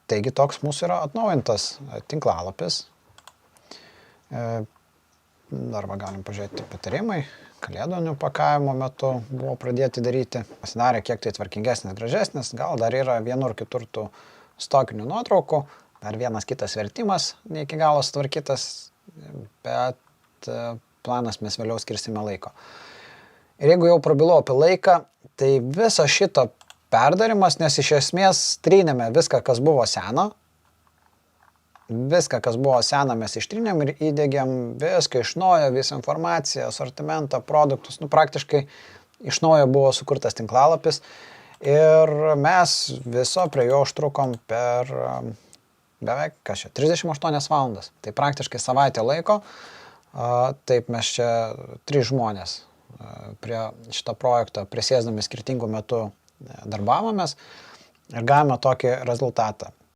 taigi toks mūsų yra atnaujintas tinklalapis. Dar galim pažiūrėti patarimai. Kalėdonių pakavimo metu buvo pradėti daryti. Pasidarė kiek tai tvarkingesnis, gražesnis. Gal dar yra vienur kitur tų stokinių nuotraukų. Dar vienas kitas vertimas, ne iki galo sutvarkytas, bet planas mes vėliau skirsime laiko. Ir jeigu jau prabilau apie laiką, tai viso šito perdarimas, nes iš esmės trynėme viską, kas buvo seno. Viską, kas buvo sena, mes ištrynėm ir įdėgiam viską iš naujo, visą informaciją, asortimentą, produktus. Praktiškai iš naujo buvo sukurtas tinklalapis ir mes viso prie jo užtrukom per beveik 38 valandas. Tai praktiškai savaitę laiko. Taip mes čia 3 žmonės prie šito projekto prisėsdami skirtingų metų darbavomės ir gavome tokį rezultatą.